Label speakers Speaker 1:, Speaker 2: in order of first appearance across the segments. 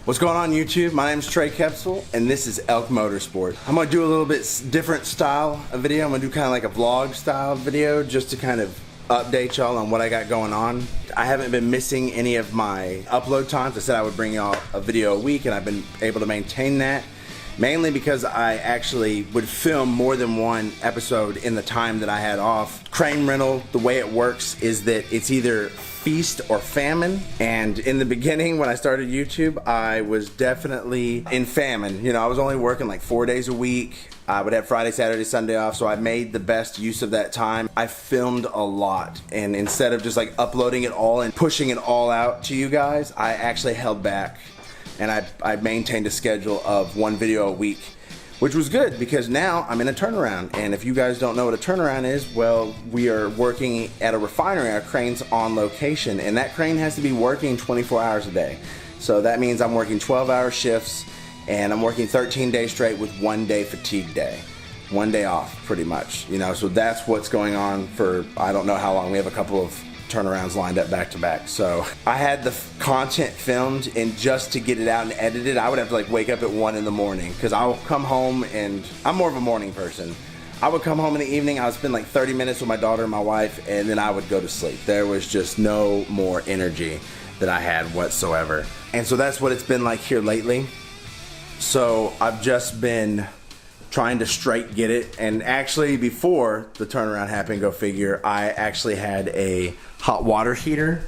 Speaker 1: What's going on YouTube? My name is Trey Kepsel and this is Elk Motorsport. I'm going to do a little bit different style of video. I'm going to do kind of like a vlog style video just to kind of update y'all on what I got going on. I haven't been missing any of my upload times. I said I would bring y'all a video a week and I've been able to maintain that. Mainly because I actually would film more than one episode in the time that I had off. Crane rental, the way it works is that it's either feast or famine, and in the beginning when I started YouTube I was definitely in famine. You know, I was only working like 4 days a week. I would have Friday, Saturday, Sunday off, so I made the best use of that time. I filmed a lot, and instead of just like uploading it all and pushing it all out to you guys, I actually held back and I maintained a schedule of one video a week, which was good because now I'm in a turnaround. And if you guys don't know what a turnaround is, well, we are working at a refinery. Our crane's on location, and that crane has to be working 24 hours a day. So that means I'm working 12-hour shifts, and I'm working 13 days straight with 1 day fatigue day. 1 day off, pretty much. You know, so that's what's going on for I don't know how long. We have a couple of turnarounds lined up back to back. So I had the content filmed, and just to get it out and edit it, I would have to like wake up at 1 in the morning because I'll come home, and I'm more of a morning person. I would come home in the evening, I would spend like 30 minutes with my daughter and my wife, and then I would go to sleep. There was just no more energy that I had whatsoever. And so that's what it's been like here lately. So I've just been trying to straight get it, and actually before the turnaround happened, go figure, I actually had a hot water heater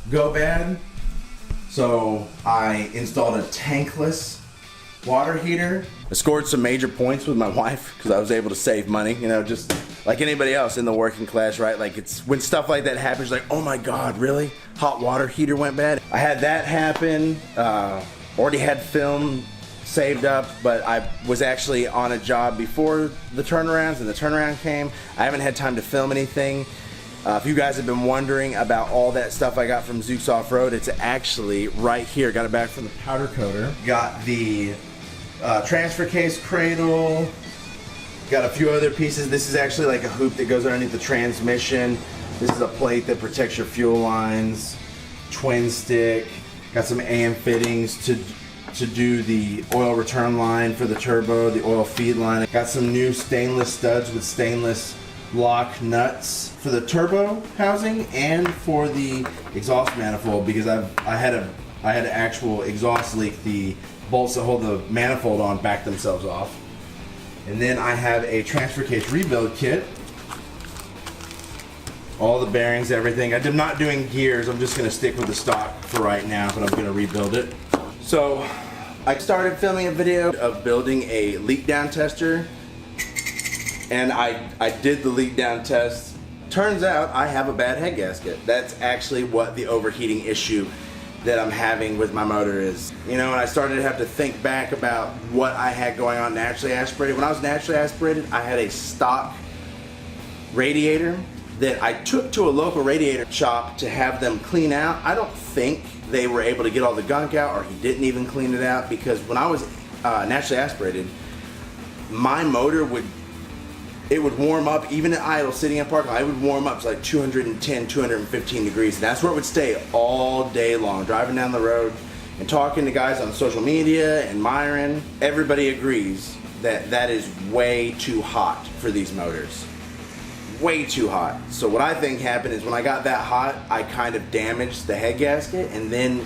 Speaker 1: go bad. So I installed a tankless water heater. I scored some major points with my wife because I was able to save money, you know, just like anybody else in the working class, right? Like, it's when stuff like that happens, like, oh my God, really? Hot water heater went bad? I had that happen, already had film saved up, but I was actually on a job before the turnarounds, and the turnaround came. I haven't had time to film anything. If you guys have been wondering about all that stuff I got from Zuks Offroad, it's actually right here. Got it back from the powder coater. Got the transfer case cradle. Got a few other pieces. This is actually like a hoop that goes underneath the transmission. This is a plate that protects your fuel lines. Twin stick. Got some AM fittings to do the oil return line for the turbo, the oil feed line. Got some new stainless studs with stainless lock nuts for the turbo housing and for the exhaust manifold, because I had an actual exhaust leak. The bolts that hold the manifold on back themselves off. And then I have a transfer case rebuild kit. All the bearings, everything. I'm not doing gears. I'm just gonna stick with the stock for right now, but I'm gonna rebuild it. So I started filming a video of building a leak down tester, and I did the leak down test. Turns out I have a bad head gasket. That's actually what the overheating issue that I'm having with my motor is. You know, and I started to have to think back about what I had going on naturally aspirated. When I was naturally aspirated, I had a stock radiator that I took to a local radiator shop to have them clean out. I don't think they were able to get all the gunk out, or he didn't even clean it out, because when I was naturally aspirated, my motor would warm up even at idle, sitting in park. I would warm up to like 210, 215 degrees, and that's where it would stay all day long. Driving down the road and talking to guys on social media and Myron, everybody agrees that that is way too hot for these motors. Way too hot. So what I think happened is when I got that hot, I kind of damaged the head gasket, and then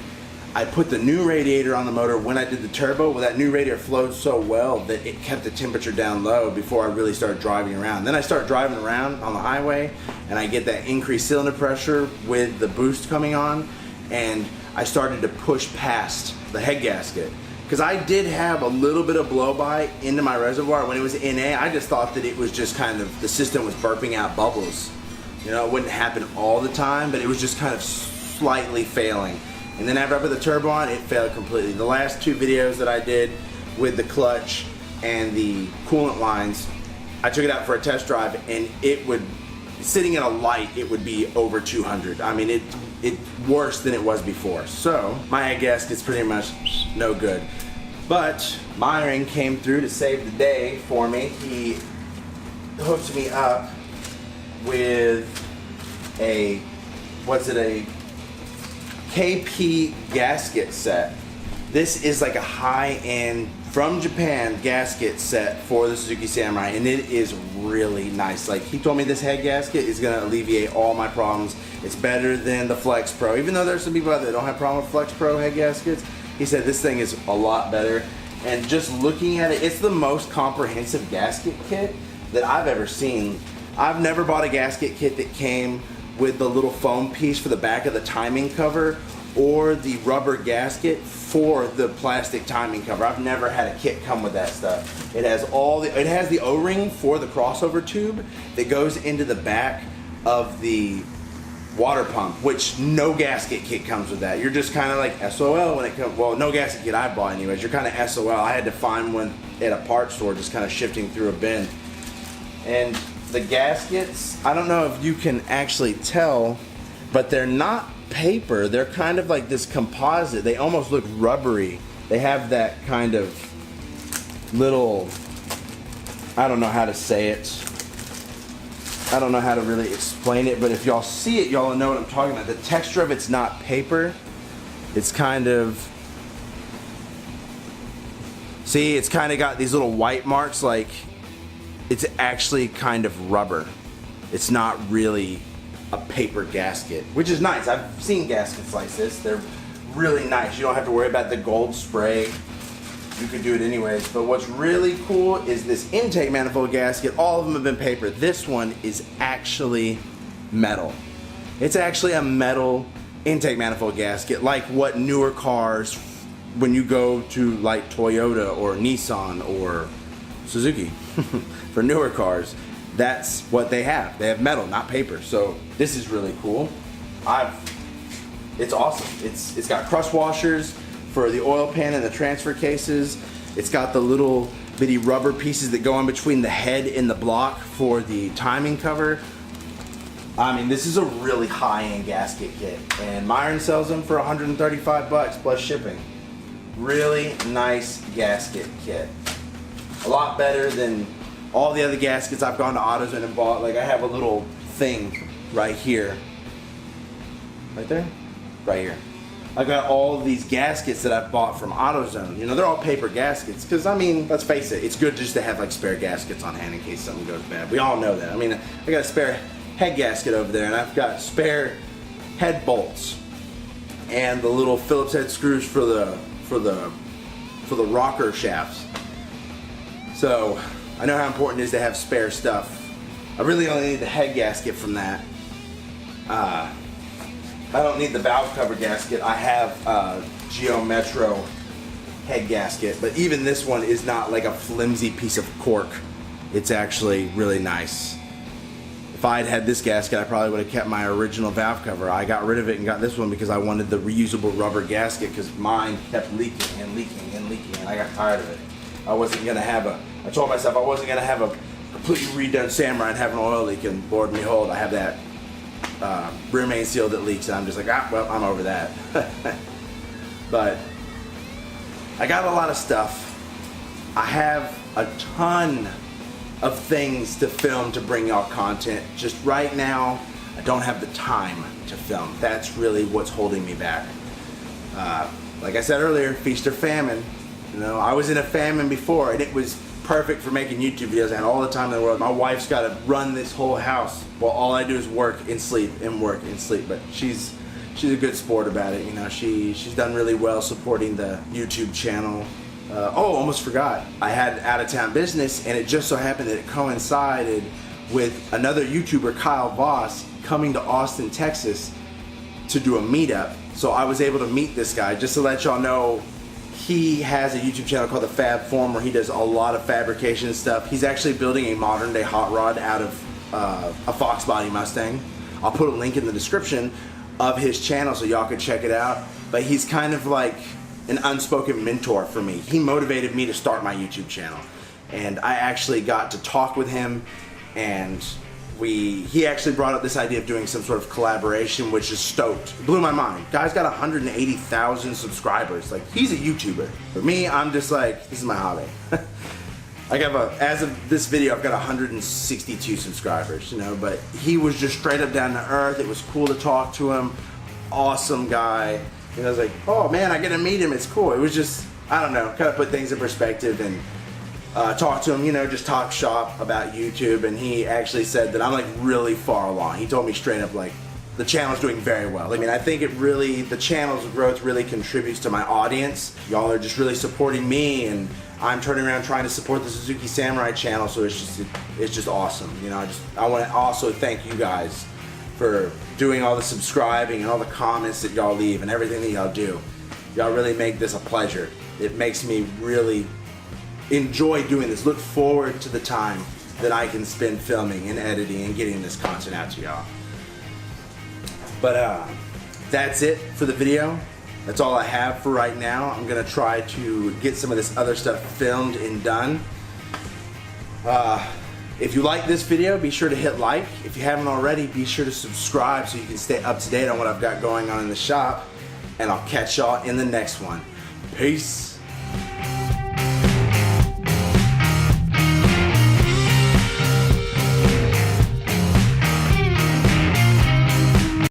Speaker 1: I put the new radiator on the motor when I did the turbo. Well, that new radiator flowed so well that it kept the temperature down low before I really started driving around. Then I start driving around on the highway, and I get that increased cylinder pressure with the boost coming on, and I started to push past the head gasket. Because I did have a little bit of blow-by into my reservoir when it was NA. I just thought that it was just kind of, the system was burping out bubbles. You know, it wouldn't happen all the time, but it was just kind of slightly failing. And then after I put the turbo on, it failed completely. The last two videos that I did with the clutch and the coolant lines, I took it out for a test drive, and it would, sitting at a light, it would be over 200. I mean, it's worse than it was before. So my head gasket's pretty much no good. But Myron came through to save the day for me. He hooked me up with a, what's it, a K03 Gasket Set. This is like a high-end, from Japan, gasket set for the Suzuki Samurai, and it is really nice. Like, he told me this head gasket is gonna alleviate all my problems. It's better than the Flex Pro. Even though there's some people out there that don't have a problem with Flex Pro head gaskets, he said this thing is a lot better. And just looking at it, it's the most comprehensive gasket kit that I've ever seen. I've never bought a gasket kit that came with the little foam piece for the back of the timing cover or the rubber gasket for the plastic timing cover. I've never had a kit come with that stuff. It has it has the O-ring for the crossover tube that goes into the back of the water pump, which no gasket kit comes with that. You're just kind of like SOL when it comes, well, no gasket kit I bought anyways. You're kind of SOL. I had to find one at a parts store just kind of shifting through a bin. And the gaskets, I don't know if you can actually tell, but they're not paper. They're kind of like this composite. They almost look rubbery. They have that kind of little, I don't know how to say it. I don't know how to really explain it, but if y'all see it, y'all know what I'm talking about. The texture of it's not paper. It's kind of, see, it's kind of got these little white marks, like it's actually kind of rubber. It's not really a paper gasket, which is nice. I've seen gaskets like this. They're really nice. You don't have to worry about the gold spray. You could do it anyways. But what's really cool is this intake manifold gasket. All of them have been paper. This one is actually metal. It's actually a metal intake manifold gasket, like what newer cars, when you go to like Toyota or Nissan or Suzuki for newer cars, that's what they have. They have metal, not paper. So this is really cool. It's awesome. It's got crust washers for the oil pan and the transfer cases. It's got the little bitty rubber pieces that go in between the head and the block for the timing cover. I mean, this is a really high-end gasket kit, and Myron sells them for 135 bucks plus shipping. Really nice gasket kit. A lot better than all the other gaskets I've gone to AutoZone and bought. Like, I have a little thing right here. Right there? Right here. I've got all of these gaskets that I've bought from AutoZone. You know, they're all paper gaskets, because, I mean, let's face it, it's good just to have like spare gaskets on hand in case something goes bad. We all know that. I mean, I got a spare head gasket over there, and I've got spare head bolts and the little Phillips head screws for the rocker shafts. So I know how important it is to have spare stuff. I really only need the head gasket from that. I don't need the valve cover gasket. I have a Geo Metro head gasket, but even this one is not like a flimsy piece of cork. It's actually really nice. If I had had this gasket, I probably would have kept my original valve cover. I got rid of it and got this one because I wanted the reusable rubber gasket, because mine kept leaking and leaking and leaking, and I got tired of it. I told myself I wasn't gonna have a completely redone Samurai and have an oil leak, and Lord behold, I have that rear main seal that leaks, and I'm just like, well, I'm over that. But I got a lot of stuff. I have a ton of things to film to bring y'all content. Just right now, I don't have the time to film. That's really what's holding me back. Like I said earlier, feast or famine. You know, I was in a famine before, and it was perfect for making YouTube videos. I had all the time in the world. My wife's got to run this whole house while all I do is work and sleep and work and sleep. But she's a good sport about it. You know, she's done really well supporting the YouTube channel. Almost forgot. I had out of town business, and it just so happened that it coincided with another YouTuber, Kyle Voss, coming to Austin, Texas to do a meetup. So I was able to meet this guy. Just to let y'all know, he has a YouTube channel called The Fab Form where he does a lot of fabrication stuff. He's actually building a modern day hot rod out of a Fox Body Mustang. I'll put a link in the description of his channel so y'all can check it out. But he's kind of like an unspoken mentor for me. He motivated me to start my YouTube channel. And I actually got to talk with him, and he actually brought up this idea of doing some sort of collaboration, which is stoked. It blew my mind. Guy's got 180,000 subscribers. Like, he's a YouTuber. For me, I'm just like, this is my hobby. As of this video, I've got 162 subscribers, you know, but he was just straight up down to earth. It was cool to talk to him. Awesome guy. And I was like, oh man, I get to meet him, it's cool. It was just, I don't know, kind of put things in perspective and talk to him, you know, just talk shop about YouTube. And he actually said that I'm like really far along. He told me straight up like, the channel's doing very well. I mean, I think the channel's growth really contributes to my audience. Y'all are just really supporting me, and I'm turning around trying to support the Suzuki Samurai channel, so it's just awesome. You know, I want to also thank you guys for doing all the subscribing and all the comments that y'all leave and everything that y'all do. Y'all really make this a pleasure. It makes me really enjoy doing this. Look forward to the time that I can spend filming and editing and getting this content out to y'all. But that's it for the video. That's all I have for right now. I'm gonna try to get some of this other stuff filmed and done. If you like this video, be sure to hit like. If you haven't already, be sure to subscribe so you can stay up to date on what I've got going on in the shop. And I'll catch y'all in the next one. Peace.